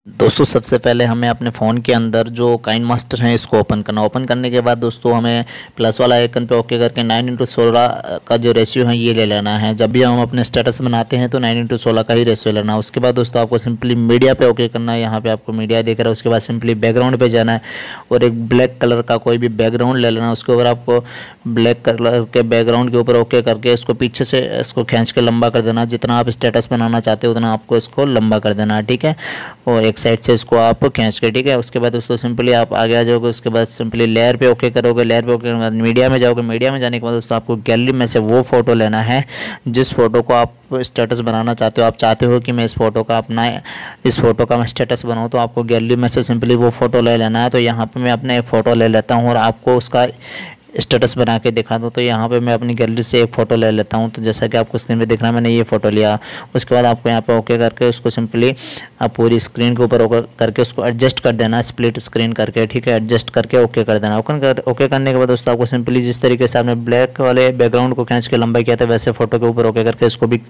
दोस्तों सबसे पहले हमें अपने फ़ोन के अंदर जो काइन मास्टर है इसको ओपन करना। ओपन करने के बाद दोस्तों हमें प्लस वाला आइकन पे ओके करके 9:16 का जो रेशियो है ये ले लेना है। जब भी हम अपने स्टेटस बनाते हैं तो 9:16 का ही रेशियो लेना है। उसके बाद दोस्तों आपको सिंपली मीडिया पे ओके करना है। यहाँ पे आपको मीडिया दिख रहा है। उसके बाद सिंपली बैकग्राउंड पे जाना है और एक ब्लैक कलर का कोई भी बैकग्राउंड ले लेना है। उसके ऊपर आपको ब्लैक कलर के बैकग्राउंड के ऊपर ओके करके इसको पीछे से इसको खींच के लंबा कर देना। जितना आप स्टेटस बनाना चाहते हो उतना आपको इसको लंबा कर देना है, ठीक है। और एक साइड से इसको आप खींच के, ठीक है। उसके बाद दोस्तों सिंपली आप आगे आ जाओगे। उसके बाद सिंपली लेयर पे ओके करोगे। लेयर पे ओके करने के बाद मीडिया में जाओगे। मीडिया में जाने के बाद दोस्तों आपको गैलरी में से वो फ़ोटो लेना है जिस फोटो को आप स्टेटस बनाना चाहते हो। आप चाहते हो कि मैं इस फोटो का मैं स्टेटस बनाऊँ, तो आपको गैलरी में से सिंपली वो फ़ोटो ले लेना है। तो यहाँ पर मैं अपने एक फ़ोटो ले लेता हूँ और आपको उसका स्टेटस बना के दिखा दो। तो यहाँ पे मैं अपनी गैलरी से एक फ़ोटो ले लेता हूँ। तो जैसा कि आपको स्क्रीन पे दिख रहा है, मैंने ये फ़ोटो लिया। उसके बाद आपको यहाँ पे ओके करके उसको सिंपली आप पूरी स्क्रीन के ऊपर ओके करके उसको एडजस्ट कर देना, स्प्लिट स्क्रीन करके, ठीक है। एडजस्ट करके ओके कर देना। ओके करने के बाद दोस्तों आपको सिंपली जिस तरीके से आपने ब्लैक वाले बैकग्राउंड को खींच के लंबा किया था वैसे फ़ोटो के ऊपर ओके करके इसको भी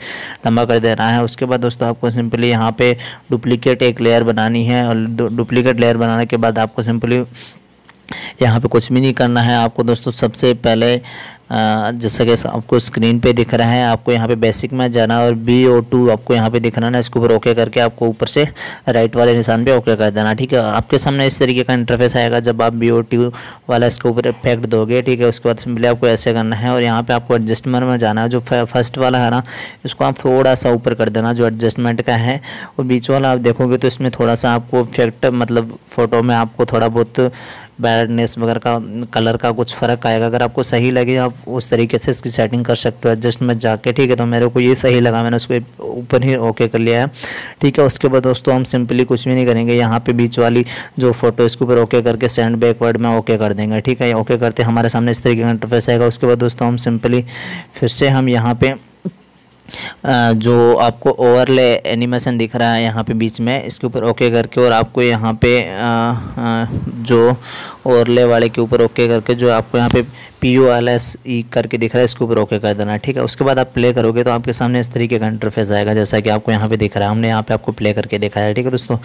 लंबा कर देना है। उसके बाद दोस्तों आपको सिंपली यहाँ पे डुप्लीकेट एक लेयर बनानी है और डुप्लीकेट लेयर बनाने के बाद आपको सिंपली यहाँ पे कुछ भी नहीं करना है। आपको दोस्तों सबसे पहले जैसा कि आपको स्क्रीन पे दिख रहा है, आपको यहाँ पे बेसिक में जाना और BO2 आपको यहाँ पे दिखना ना, इसके ऊपर ओके करके आपको ऊपर से राइट वाले निशान पे ओके कर देना, ठीक है। आपके सामने इस तरीके का इंटरफेस आएगा जब आप BO2 वाला इसके ऊपर इफेक्ट दोगे, ठीक है। उसके बाद सिंपली आपको ऐसे करना है और यहाँ पर आपको एडजस्टमेंट में जाना है। जो फर्स्ट वाला है ना, इसको आप थोड़ा सा ऊपर कर देना जो एडजस्टमेंट का है। और बीच वाला आप देखोगे तो इसमें थोड़ा सा आपको इफेक्ट मतलब फ़ोटो में आपको थोड़ा बहुत ब्राइटनेस वगैरह का कलर का कुछ फ़र्क आएगा। अगर आपको सही लगे आप उस तरीके से इसकी सेटिंग कर सकते हो एडजस्ट में जाके, ठीक है। तो मेरे को ये सही लगा, मैंने उसको ऊपर ही ओके कर लिया है, ठीक है। उसके बाद दोस्तों हम सिंपली कुछ भी नहीं करेंगे, यहाँ पे बीच वाली जो फोटो इसके ऊपर ओके करके सेंड बैकवर्ड में ओके कर देंगे, ठीक है। ओके करते हमारे सामने इस तरीके का इंटरफेस आएगा। उसके बाद दोस्तों हम सिंपली फिर से हम यहाँ पे जो आपको ओवरले एनिमेशन दिख रहा है यहाँ पे बीच में, इसके ऊपर ओके करके और आपको यहाँ पे जो ओवरले वाले के ऊपर ओके करके जो आपको यहाँ पे POLSE करके दिख रहा है इसके ऊपर ओके कर देना, ठीक है। उसके बाद आप प्ले करोगे तो आपके सामने इस तरीके का इंटरफेस आएगा जैसा कि आपको यहाँ पे दिख रहा है। हमने यहाँ पे आपको प्ले करके दिखाया है, ठीक है दोस्तों।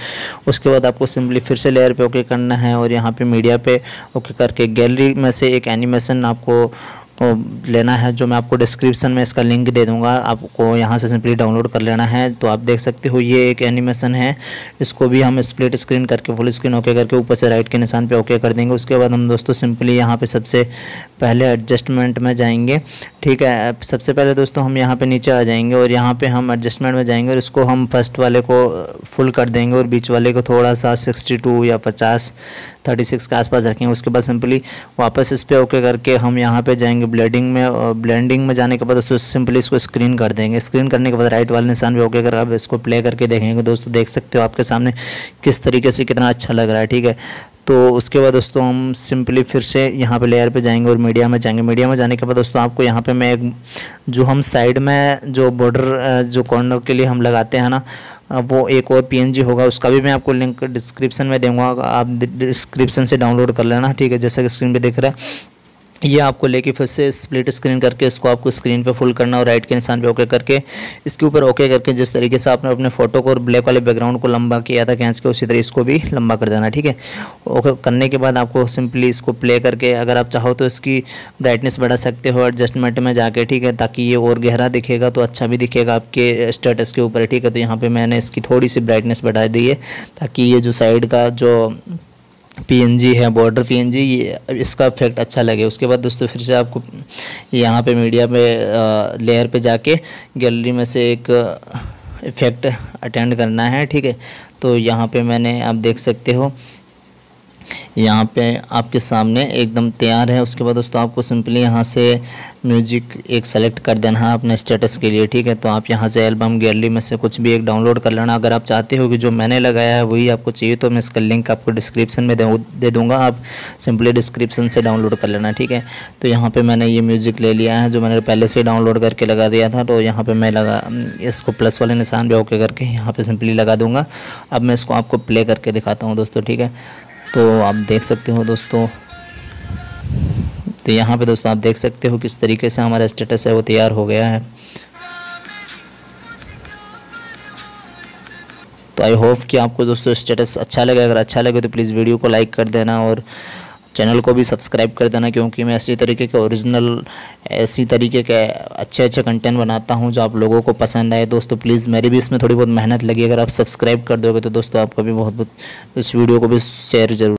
उसके बाद आपको सिंपली फिर से लेयर पे ओके करना है और यहाँ पे मीडिया पे ओके करके गैलरी में से एक एनिमेशन आपको लेना है जो मैं आपको डिस्क्रिप्शन में इसका लिंक दे दूंगा। आपको यहाँ से सिंपली डाउनलोड कर लेना है। तो आप देख सकते हो ये एक एनिमेशन है, इसको भी हम स्प्लिट स्क्रीन करके फुल स्क्रीन ओके करके ऊपर से राइट के निशान पे ओके कर देंगे। उसके बाद हम दोस्तों सिंपली यहाँ पे सबसे पहले एडजस्टमेंट में जाएंगे, ठीक है। सबसे पहले दोस्तों हम यहाँ पे नीचे आ जाएंगे और यहाँ पे हम एडजस्टमेंट में जाएंगे और इसको हम फर्स्ट वाले को फुल कर देंगे और बीच वाले को थोड़ा सा 62 या 36 के आसपास रखेंगे। उसके बाद सिंपली वापस इस पर ओके करके हम यहाँ पे जाएंगे ब्लेंडिंग में और ब्लेंडिंग में जाने के बाद दोस्तों सिंपली इसको स्क्रीन कर देंगे। स्क्रीन करने के बाद राइट वाले निशान पे ओके कर अब इसको प्ले करके देखेंगे। दोस्तों देख सकते हो आपके सामने किस तरीके से कितना अच्छा लग रहा है, ठीक है। तो उसके बाद दोस्तों हम सिंपली फिर से यहाँ पे लेयर पे जाएंगे और मीडिया में जाएंगे। मीडिया में जाने के बाद दोस्तों आपको यहाँ पे मैं एक जो हम साइड में जो बॉर्डर जो कॉर्नर के लिए हम लगाते हैं ना, वो एक और PNG होगा, उसका भी मैं आपको लिंक डिस्क्रिप्शन में दूंगा, आप डिस्क्रिप्शन से डाउनलोड कर लेना, ठीक है। जैसा कि स्क्रीन पे दिख रहा है ये आपको लेके फिर से स्प्लिट स्क्रीन करके इसको आपको स्क्रीन पे फुल करना और राइट के निशान पे ओके करके इसके ऊपर ओके करके जिस तरीके से आपने अपने फ़ोटो को और ब्लैक वाले बैकग्राउंड को लंबा किया था खींच के, उसी तरह इसको भी लंबा कर देना, ठीक है। ओके करने के बाद आपको सिंपली इसको प्ले करके अगर आप चाहो तो इसकी ब्राइटनेस बढ़ा सकते हो एडजस्टमेंट में जाके, ठीक है, ताकि ये और गहरा दिखेगा तो अच्छा भी दिखेगा आपके स्टेटस के ऊपर, ठीक है। तो यहाँ पर मैंने इसकी थोड़ी सी ब्राइटनेस बढ़ा दी है ताकि ये जो साइड का जो PNG है बॉर्डर PNG ये इसका इफेक्ट अच्छा लगे। उसके बाद दोस्तों फिर से आपको यहाँ पे मीडिया पे लेयर पे जाके गैलरी में से एक इफेक्ट अटेंड करना है, ठीक है। तो यहाँ पे मैंने आप देख सकते हो यहाँ पे आपके सामने एकदम तैयार है। उसके बाद दोस्तों आपको सिंपली यहाँ से म्यूजिक एक सेलेक्ट कर देना है अपने स्टेटस के लिए, ठीक है। तो आप यहाँ से एल्बम गैलरी में से कुछ भी एक डाउनलोड कर लेना। अगर आप चाहते हो कि जो मैंने लगाया है वही आपको चाहिए तो मैं इसका लिंक आपको डिस्क्रिप्शन में दे दूँगा, आप सिंपली डिस्क्रिप्शन से डाउनलोड कर लेना, ठीक है। तो यहाँ पर मैंने ये म्यूज़िक ले लिया है जो मैंने पहले से डाउनलोड करके लगा दिया था। तो यहाँ पर मैं इसको प्लस वाले निशान पर ओके करके यहाँ पर सिंपली लगा दूँगा। अब मैं इसको आपको प्ले करके दिखाता हूँ दोस्तों, ठीक है। तो आप देख सकते हो दोस्तों, तो यहाँ पे दोस्तों आप देख सकते हो किस तरीके से हमारा स्टेटस है वो तैयार हो गया है। तो आई होप कि आपको दोस्तों स्टेटस अच्छा लगे। अगर अच्छा लगे तो प्लीज़ वीडियो को लाइक कर देना और चैनल को भी सब्सक्राइब कर देना, क्योंकि मैं ऐसी तरीके के ओरिजिनल ऐसी तरीके के अच्छे कंटेंट बनाता हूं जो आप लोगों को पसंद आए। दोस्तों प्लीज़ मेरी भी इसमें थोड़ी बहुत मेहनत लगी, अगर आप सब्सक्राइब कर दोगे तो दोस्तों आपका भी बहुत बहुत इस वीडियो को भी शेयर जरूर